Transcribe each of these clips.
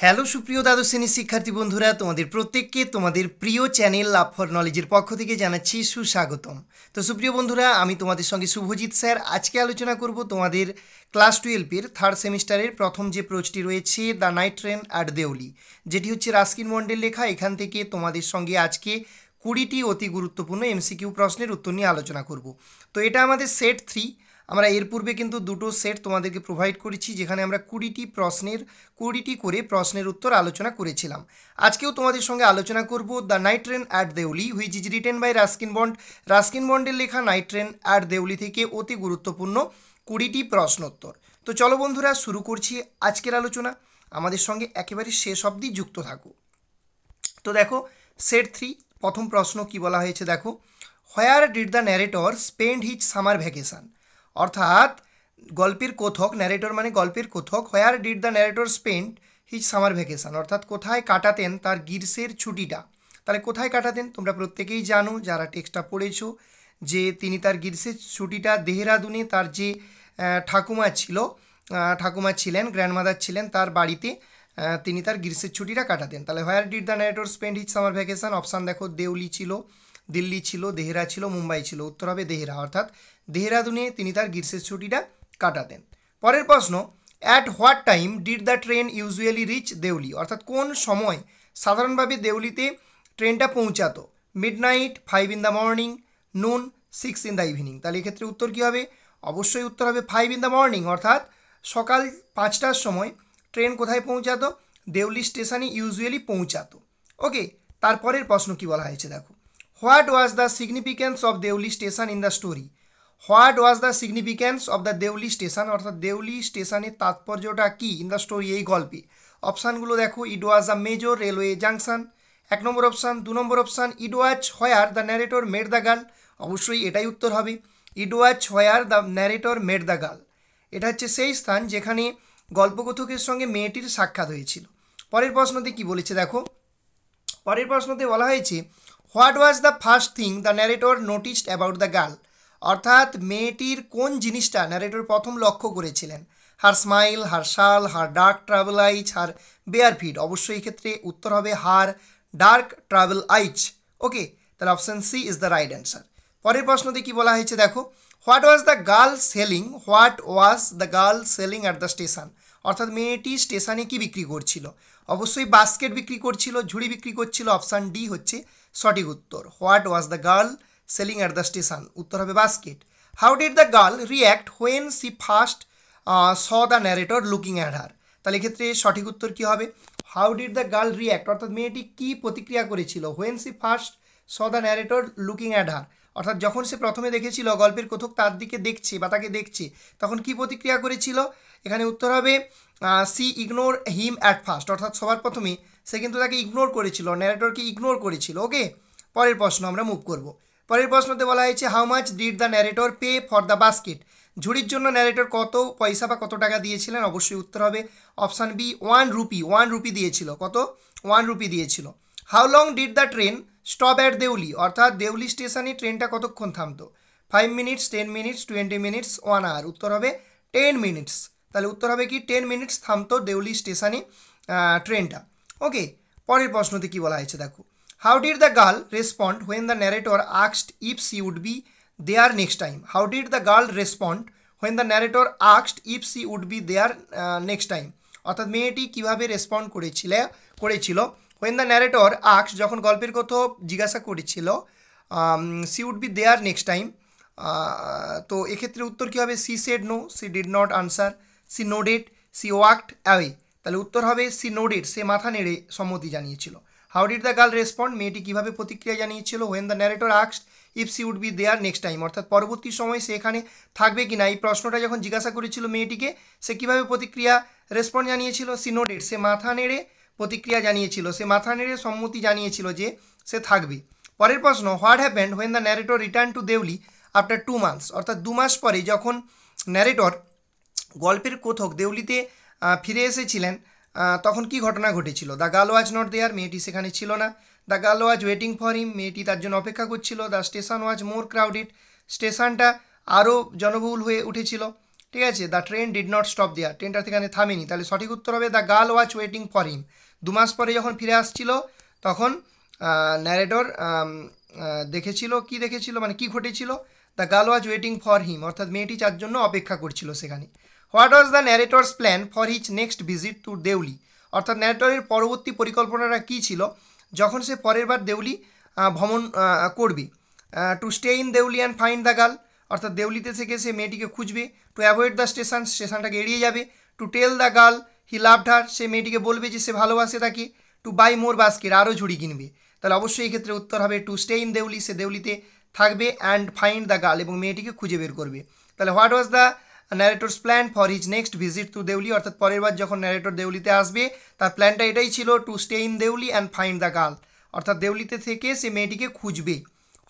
Hello সুপ্রিয় দ্বাদশ শ্রেণীর শিক্ষার্থী বন্ধুরা, তোমাদের প্রত্যেককে তোমাদের প্রিয় চ্যানেল লাভ ফর নলেজের পক্ষ থেকে জানাচ্ছি সুস্বাগতম। তো সুপ্রিয় বন্ধুরা, আমি তোমাদের সঙ্গে শুভজিৎ স্যার। আজকে আলোচনা করব তোমাদের ক্লাস 12-এর থার্ড সেমিস্টারের প্রথম যে প্রশ্নটি রয়েছে, the night train at Deoli, যেটি হচ্ছে রাস্কিন বন্ডের লেখা। এখান থেকে তোমাদের সঙ্গে আজকে 20টি অতি গুরুত্বপূর্ণ এমসিকিউ প্রশ্নের উত্তর নিয়ে আলোচনা করব। তো এটা আমাদের সেট 3। আমরা এর পূর্বে কিন্তু দুটো সেট তোমাদেরকে প্রোভাইড করেছি, যেখানে আমরা 20টি করে প্রশ্নের উত্তর আলোচনা করেছিলাম। আজকেও তোমাদের সঙ্গে আলোচনা করব the night train at Deoli, which is written by Ruskin Bond. Ruskin বন্ডের লেখা নাইট ট্রেন অ্যাট দেউলি থেকে অতি গুরুত্বপূর্ণ 20টি প্রশ্নোত্তর। তো চলো বন্ধুরা, শুরু করছি আজকের আলোচনা। আমাদের সঙ্গে একেবারে শেষ অবধি যুক্ত থাকো। তো দেখো, সেট 3 প্রথম প্রশ্ন কি বলা হয়েছে দেখো, where did the narrator spend his summer vacation. অর্থাৎ গল্পের কথক, ন্যারেটর মানে গল্পের কথক, where did the narrator spend his summer vacation, অর্থাৎ কোথায় কাটাতেন তার গ্রীষ্মের ছুটিটা। তাহলে কোথায় কাটাতেন তোমরা প্রত্যেকেই জানো যারা টেক্সটটা পড়েছো, যে তিনি তার গ্রীষ্মের ছুটিটা দেহরাদুনে তার যে ঠাকুমা ছিলেন, গ্র্যান্ডমাদার ছিলেন, তার বাড়িতে তিনি তার গ্রীষ্মের ছুটিটা কাটাতেন। তাহলে হোয়ার did the narrator spend his summer vacation, option দেখো, দেউলি ছিল, দিল্লি ছিল, দেহরা ছিল, মুম্বাই ছিল। উত্তর হবে দেহরা, অর্থাৎ দেহরাদুনে তিনি তার গ্রীষ্মের ছুটিটা কাটাতেন। পরের প্রশ্ন, at what time did the train usually reach Deoli, অর্থাৎ কোন সময় সাধারণভাবে দেউলিতে ট্রেনটা পৌঁছাতো। মিডনাইট, 5 in the morning, নুন, 6 in the evening। তাহলে এক্ষেত্রে উত্তর কী হবে? অবশ্যই উত্তর হবে 5 in the morning, অর্থাৎ সকাল 5টার সময় ট্রেন কোথায় পৌঁছাতো? দেউলি স্টেশনে ইউজুয়ালি পৌঁছাতো। ওকে, তারপরের প্রশ্ন কি বলা হয়েছে দেখো, what was the significance of Deoli station in the story. What was the significance of the Deoli station, অর্থাৎ দেউলি স্টেশনের তাৎপর্যটা কি ইন দ্য স্টোরি, এই গল্পে। অপশানগুলো দেখো, it was a major railway junction, 1 নম্বর অপশান। 2 নম্বর option, it was where the narrator met the girl, অবশ্যই এটাই উত্তর হবে। It was where the narrator met the girl, এটা হচ্ছে সেই স্থান যেখানে গল্পকথকের সঙ্গে মেয়েটির সাক্ষাৎ হয়েছিল। পরের প্রশ্নতে কি বলেছে দেখো, পরের প্রশ্নতে বলা হয়েছে, what was the first thing the narrator noticed about the girl, অর্থাৎ মেয়েটির কোন জিনিসটা ন্যারেটর প্রথম লক্ষ্য করেছিলেন। হার স্মাইল, হার শাল, হার ডার্ক ট্রাভেল আইজ, হার বেয়ার ফিট, অবশ্যই এক্ষেত্রে উত্তর হবে হার ডার্ক ট্রাভেল আইজ। ওকে, তাহলে option C is the right answer. পরের প্রশ্নতে কি বলা হয়েছে দেখো, what was the girl selling at the station, অর্থাৎ মেয়েটি স্টেশনে কি বিক্রি করছিল। অবশ্যই বাস্কেট বিক্রি করছিল, ঝুড়ি বিক্রি করছিল। অপশান ডি হচ্ছে সঠিক উত্তর। What was the girl selling at the station, উত্তর হবে basket. How did the girl react when she first saw the narrator looking at her, তাহলে এক্ষেত্রে সঠিক উত্তর কী হবে? How did the girl react, অর্থাৎ মেয়েটি কী প্রতিক্রিয়া করেছিল। When she first saw the narrator looking at her, অর্থাৎ যখন সে প্রথমে দেখেছিল গল্পের কথক তার দিকে দেখছে বা তাকে দেখছে, তখন কি প্রতিক্রিয়া করেছিল। এখানে উত্তর হবে C ignore him at first, অর্থাৎ সবার প্রথমে সে কিন্তু তাকে ইগনোর করেছিল, ন্যারেটরকে ইগনোর করেছিল। ওকে, পরের প্রশ্ন আমরা মুভ করব। পরের প্রশ্নতে বলা হয়েছে, how much did the narrator pay for the basket, ঝুড়ির জন্য ন্যারেটর কত পয়সা বা কত টাকা দিয়েছিলেন। অবশ্যই উত্তর হবে অপশান বি, 1 রুপি দিয়েছিল। কত? 1 রুপি দিয়েছিল। How long did the train stop at Deoli, অর্থাৎ দেউলি স্টেশনে ট্রেনটা কতক্ষণ থামতো। 5 মিনিটস, 10 মিনিটস, 20 মিনিটস, 1 আওয়ার। উত্তর হবে 10 মিনিটস। তাহলে উত্তর হবে কি 10 মিনিটস থামতো দেউলি স্টেশনে ট্রেনটা। ওকে, পরের প্রশ্নতে কি বলা হয়েছে দেখো, how did the girl respond when the narrator asked if she would be there next time. How did the girl respond when the narrator asked if she would be there next time, অর্থাৎ মেয়েটি কীভাবে respond করেছিল when the narrator asked, যখন গল্পের কথা জিজ্ঞাসা করেছিল she would be there next time. তো এক্ষেত্রে উত্তর কী হবে? She said no, she did not answer, she nodded, she walked away. তাহলে উত্তর হবে সি নোডেড, সে মাথা নেড়ে সম্মতি জানিয়েছিল। How did the girl respond, মেয়েটি কীভাবে প্রতিক্রিয়া জানিয়েছিল when the narrator asked if she would be there next time, অর্থাৎ পরবর্তী সময় সে এখানে থাকবে কি না, এই প্রশ্নটা যখন জিজ্ঞাসা করেছিল মেয়েটিকে, সে কীভাবে প্রতিক্রিয়া রেসপন্ড জানিয়েছিল। সি নোডেড, সে মাথা নেড়ে প্রতিক্রিয়া জানিয়েছিল, সে মাথা নেড়ে সম্মতি জানিয়েছিল যে সে থাকবে। পরের প্রশ্ন, what happened when the narrator return to Deoli after 2 months, অর্থাৎ 2 মাস পরে যখন ন্যারেটর গল্পের কথক দেউলিতে ফিরে এসেছিলেন, তখন কি ঘটনা ঘটেছিল। The girl was not there, মেয়েটি সেখানে ছিল না। The girl was waiting for him, মেয়েটি তার জন্য অপেক্ষা করছিল। The station was more crowded, স্টেশনটা আরও জনবহুল হয়ে উঠেছিল। ঠিক আছে, the train did not stop there, ট্রেনটা সেখানে থামেনি, তাহলে সঠিক উত্তর হবে the girl was waiting for him. 2 মাস পরে যখন ফিরে আসছিল তখন ন্যারেটর দেখেছিল, কি দেখেছিল মানে কি ঘটেছিল, the girl was waiting for him, অর্থাৎ মেয়েটি তার জন্য অপেক্ষা করছিল সেখানে। What was the narrator's plan for his next visit to Deoli, অর্থাৎ ন্যারেটরের পরবর্তী পরিকল্পনাটা কী ছিল যখন সে পরের বার দেউলি ভ্রমণ করবে। To stay in Deoli and find the girl, অর্থাৎ দেউলিতে থেকে সে মেয়েটিকে খুঁজবে। টু অ্যাভয়েড দ্য স্টেশন, স্টেশনটাকে এড়িয়ে যাবে। To tell the girl he loved her, সে মেয়েটিকে বলবে যে সে ভালোবাসে তাকে। টু বাই মোর বাস্কেট, আরও ঝুড়ি কিনবে। তাহলে অবশ্যই এই ক্ষেত্রে উত্তর হবে টু স্টে ইন দেউলি, সে দেউলিতে থাকবে, অ্যান্ড ফাইন্ড দ্য গার্ল, এবং মেয়েটিকে খুঁজে বের করবে। তাহলে what was the narrator's plan for his next visit to Deoli, অর্থাৎ পরের বার যখন ন্যারেটর দেউলিতে আসবে তার প্ল্যানটা এটাই ছিল, to stay in Deoli and find the girl, অর্থাৎ দেউলিতে থেকে সে মেয়েটিকে খুঁজবে।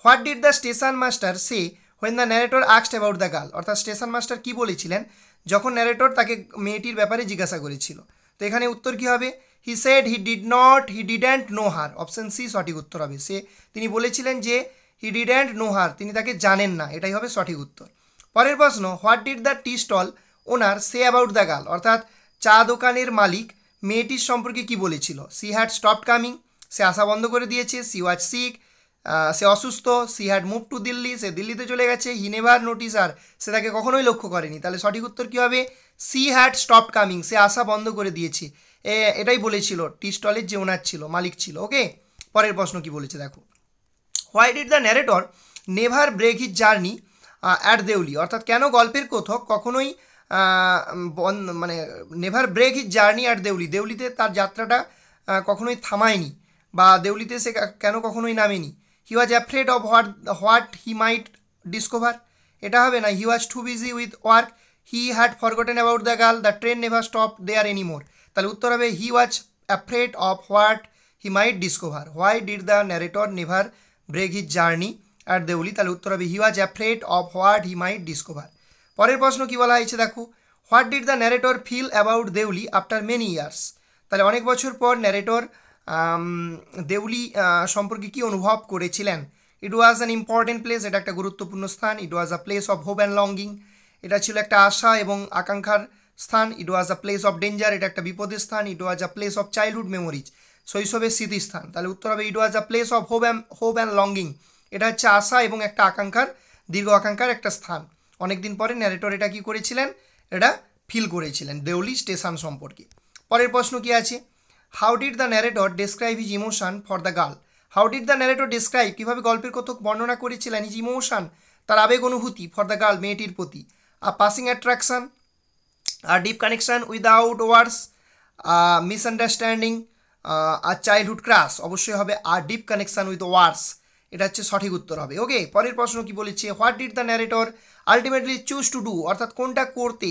What did the station master say when the narrator asked about the girl, অর্থাৎ স্টেশন মাস্টার কী বলেছিলেন যখন ন্যারেটর তাকে মেয়েটির ব্যাপারে জিজ্ঞাসা করেছিল। তো এখানে উত্তর কী হবে, he said he didn't know her, option C সঠিক উত্তর হবে। তিনি বলেছিলেন যে হি ডিডেন্ট নো হার, তিনি তাকে জানেন না, এটাই হবে সঠিক উত্তর। পরের প্রশ্ন, what did the tea stall owner say about the girl, অর্থাৎ চা দোকানের মালিক মেয়েটির সম্পর্কে কি বলেছিল। সি হ্যাড স্টপড কামিং, সে আসা বন্ধ করে দিয়েছে। সি ওয়াজ সিক, সে অসুস্থ। She had move to Delhi, সে দিল্লিতে চলে গেছে। হি নেভার নোটিস আর, সে তাকে কখনোই লক্ষ্য করেনি। তাহলে সঠিক উত্তর কী হবে, সি হ্যাড স্টপড কামিং, সে আসা বন্ধ করে দিয়েছে, এটাই বলেছিল টি স্টলের যে ওনার ছিল, মালিক ছিল। ওকে, পরের প্রশ্ন কি বলেছে দেখো, why did the narrator never break his journey at Deoli, অর্থাৎ কেন গল্পের কথক কখনোই মানে never break his journey at Deoli, দেউলিতে তার যাত্রাটা কখনোই থামায়নি, বা দেউলিতে সে কেন কখনোই নামেনি। He was afraid of what he might discover, এটা হবে না। He was too busy with work, he had forgotten about the girl, the train never stop there anymore. তাহলে উত্তর হবে he was afraid of what he might discover. Why did the narrator never break his journey at Deoli, তাহলে উত্তর হবে he was afraid of what he might discover. পরের প্রশ্ন কি বলা হয়েছে দেখো, what did the narrator feel about Deoli after many years, তাহলে অনেক বছর পর ন্যারেটর দেউলি সম্পর্কে কি অনুভব করেছিলেন। It was an important place, এটা একটা গুরুত্বপূর্ণ স্থান। It was a place of hope and longing, এটা ছিল একটা আশা এবং আকাঙ্ক্ষার স্থান। It was a place of danger, এটা একটা বিপদের স্থান। It was a place of childhood memories, শৈশবের স্মৃতিস্থান। তাহলে উত্তর হবে it was a place of hope and longing, এটা হচ্ছে আশা এবং একটা আকাঙ্ক্ষার, দীর্ঘ আকাঙ্ক্ষার একটা স্থান। অনেকদিন পরে ন্যারেটর এটা কি করেছিলেন, এটা ফিল করেছিলেন দেউলি স্টেশন সম্পর্কে। পরের প্রশ্ন কি আছে, how did the narrator describe his emotion for the girl, how did the narrator describe, কীভাবে গল্পের কথক বর্ণনা করেছিলেন হিজ ইমোশন, তার আবেগ অনুভূতি, ফর দ্য গার্ল মেয়েটির প্রতি। আ পাসিং অ্যাট্রাকশন, আ ডিপ কানেকশন উইদাউট ওয়ার্ডস, মিসআন্ডারস্ট্যান্ডিং, আর চাইল্ডহুড ক্রাশ, অবশ্যই হবে আর ডিপ কানেকশন উইথ ওয়ার্ডস, এটা হচ্ছে সঠিক উত্তর হবে। ওকে, পরের প্রশ্ন কি বলেছে, what did the narrator ultimately choose to do, অর্থাৎ কোনটা করতে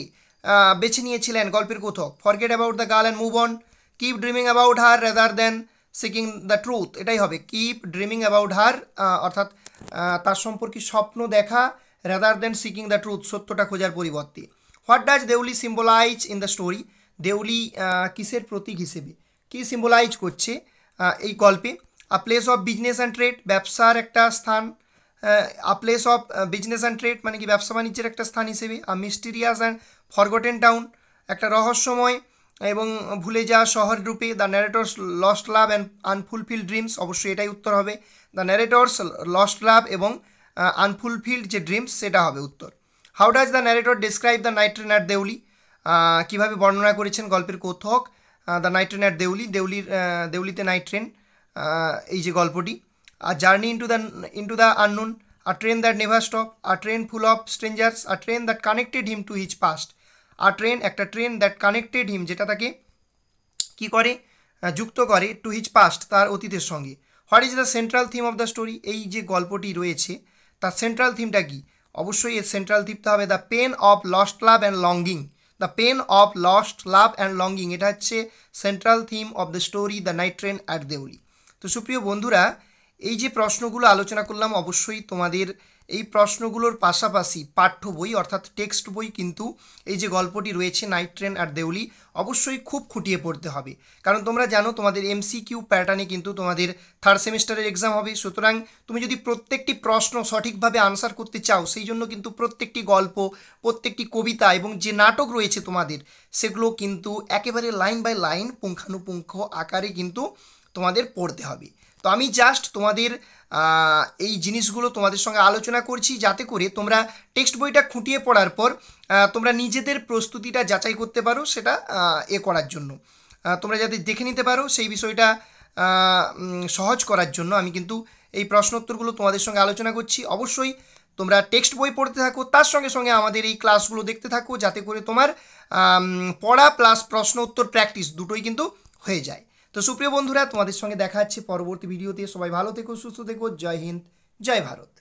বেছে নিয়েছিলেন গল্পের কথক। Forget about the girl and move on, keep dreaming about her rather than seeking the truth, এটাই হবে কিপ ড্রিমিং অ্যাবাউট হার, অর্থাৎ তার সম্পর্কে স্বপ্ন দেখা, rather than seeking the truth, সত্যটা খোঁজার পরিবর্তে। What does Deoli symbolize in the story, Deoli কিসের প্রতীক হিসেবে, কি সিম্বলাইজ করছে এই গল্পে। A place of business and trade, ব্যবসার একটা স্থান। A place of business and trade মানে কি ব্যবসা বাণিজ্যের একটা স্থান হিসেবে। A mysterious and forgotten town, একটা রহস্যময় এবং ভুলে যাওয়া শহর রূপে। The narrator's lost love and unfulfilled dreams, অবশ্যই এটাই উত্তর হবে। দ্য ন্যারেটর্স লস্ট লাভ এবং আনফুলফিল্ড যে ড্রিমস, সেটা হবে উত্তর। How does the narrator describe the night train at Deoli, কীভাবে বর্ণনা করেছেন গল্পের কথক the night train at Deoli, দেউলিতে নাইট ট্রেন, এই যে গল্পটি। আর journey into the unknown, a train that never stop, a train full of strangers, a train that connected him to his past, a train একটা ট্রেন দ্যাট কানেক্টেড হিম, যেটা তাকে কী করে, যুক্ত করে, টু হিজ পাস্ট, তার অতীতের সঙ্গে। What is the central theme of the story, এই যে গল্পটি রয়েছে তার সেন্ট্রাল থিমটা কি, অবশ্যই এর সেন্ট্রাল থিমটা হবে the pain of lost love and longing, the pain of lost love and longing, এটা হচ্ছে central theme of the story the night train at Deoli. তো সুপ্রিয় বন্ধুরা, এই যে প্রশ্নগুলো আলোচনা করলাম অবশ্যই তোমাদের এই প্রশ্নগুলোর পাশাপাশি পাঠ্য বই অর্থাৎ টেক্সট বই কিন্তু এই যে গল্পটি রয়েছে নাইট ট্রেন আর দেউলি অবশ্যই খুব খুঁটিয়ে পড়তে হবে, কারণ তোমরা জানো তোমাদের এমসিকিউ প্যাটার্নে কিন্তু তোমাদের থার্ড সেমিস্টারের এক্সাম হবে। সুতরাং তুমি যদি প্রত্যেকটি প্রশ্ন সঠিকভাবে আনসার করতে চাও, সেই জন্য কিন্তু প্রত্যেকটি গল্প, প্রত্যেকটি কবিতা এবং যে নাটক রয়েছে তোমাদের, সেগুলো কিন্তু একেবারে লাইন বাই লাইন পুঙ্খানুপুঙ্খ আকারে কিন্তু তোমাদের পড়তে হবে। তো আমি জাস্ট তোমাদের এই জিনিসগুলো তোমাদের সঙ্গে আলোচনা করছি, যাতে করে তোমরা টেক্সট বইটা খুঁটিয়ে পড়ার পর তোমরা নিজেদের প্রস্তুতিটা যাচাই করতে পারো, সেটা করার জন্য তোমরা যাতে দেখে নিতে পারো, সেই বিষয়টা সহজ করার জন্য আমি কিন্তু এই প্রশ্ন উত্তরগুলো তোমাদের সঙ্গে আলোচনা করছি। অবশ্যই তোমরা টেক্সট বই পড়তে থাকো, তার সঙ্গে সঙ্গে আমাদের এই ক্লাসগুলো দেখতে থাকো, যাতে করে তোমার পড়া প্লাস প্রশ্ন উত্তর প্র্যাকটিস দুটোই কিন্তু হয়ে যায়। তো সুপ্রিয় বন্ধুরা, তোমাদের সঙ্গে দেখা হচ্ছে পরবর্তী ভিডিওতে। সবাই ভালো থেকো, সুস্থ থেকো। জয় হিন্দ, জয় ভারত।